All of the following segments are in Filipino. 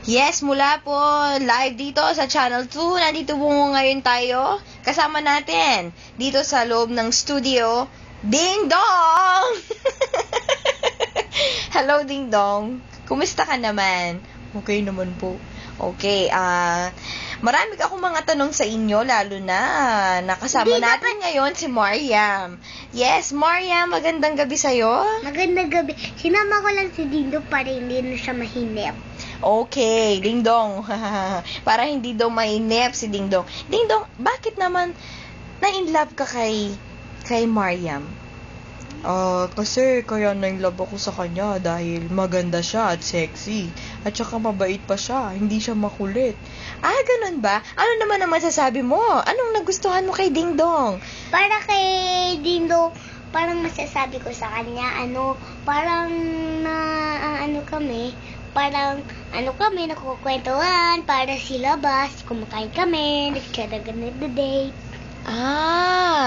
Yes, mula po live dito sa Channel 2. Nandito po ngayon tayo. Kasama natin dito sa loob ng studio, Ding Dong! Hello, Ding Dong. Kumusta ka naman? Okay naman po. Okay, marami akong mga tanong sa inyo, lalo na nakasama natin ngayon si Mariam. Yes, Mariam, magandang gabi sa'yo. Magandang gabi. Sinama ko lang si Dindo para hindi na siya mahinip. Okay, Ding Dong. Para hindi daw mainip si Ding Dong. Ding Dong, bakit naman na-inlove ka kay Mariam? Kasi kaya na-inlove ako sa kanya dahil maganda siya at sexy. At saka mabait pa siya, hindi siya makulit. Ganun ba? Ano naman ang masasabi mo? Anong nagustuhan mo kay Ding Dong? Para kay Dindo, parang masasabi ko sa kanya, parang kami, nakukwentuhan, para silabas, kumakain kami, nag-date.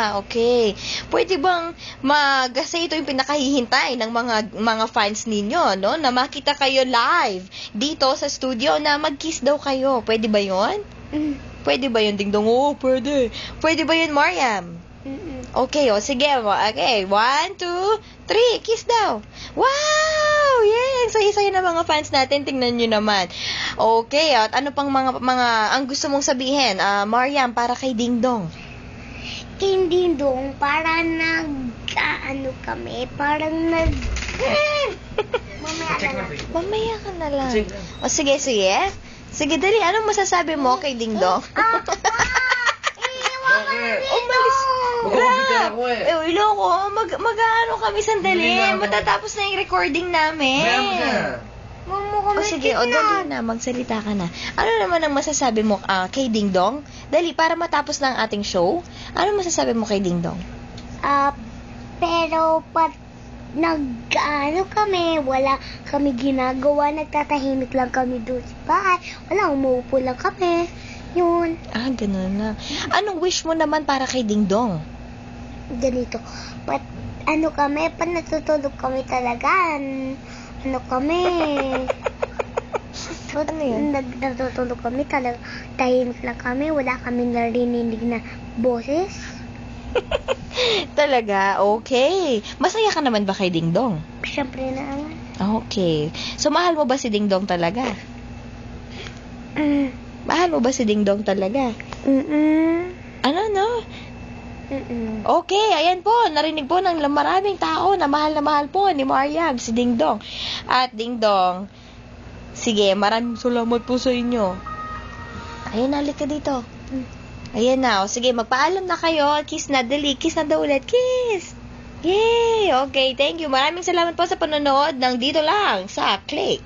Okay. Pwede bang kasi ito yung pinakahihintay ng mga fans ninyo, no? Na makita kayo live dito sa studio na mag-kiss daw kayo. Pwede ba 'yon? Pwede ba 'yon, Ding Dong? Oo, pwede. Pwede ba 'yon, Mariam? Okay, sige. Okay, 1, 2, 3, kiss daw. Wow! Yes! Saya-saya na mga fans natin. Tingnan nyo naman. Okay, at ano pang mga ang gusto mong sabihin, Mariam, para kay Ding Dong? Kay Dindong, para Mamaya ka na lang. Sige. Sige, dali. Anong masasabi mo kay Ding Dong? Umalis. Mag-computer ako Iloko, mag-ano kami sandali. Matatapos na yung recording namin. Sige, dali na. Magsalita ka na. Ano naman ang masasabi mo kay Ding Dong? Dali, para matapos na ang ating show. Ano masasabi mo kay Ding Dong? Pero kami, wala kami ginagawa, nagtatahimik lang kami doon sa bahay. Wala, umuupo lang kami. Yun. Ganun na. Anong wish mo naman para kay Ding Dong? Ganito. Kami, pag natutulog kami talaga, kami. Ano yun? Natutulog kami talaga, tahimik lang kami, wala kami narinig na boses. Talaga? Okay. Masaya ka naman ba kay Ding Dong? Siyempre naman. Okay. So, mahal mo ba si Ding Dong talaga? Mahal mo ba si Ding Dong talaga? Ano, no? Okay, ayan po. Narinig po ng maraming tao na mahal po ni Mariam, si Ding Dong. At Ding Dong, sige, maraming salamat po sa inyo. Ayun, halik ka dito. Ayan na. Sige, magpaalam na kayo. Kiss na, dali. Kiss na daw ulit. Kiss! Yay! Okay, thank you. Maraming salamat po sa panonood ng Dito Lang sa Click.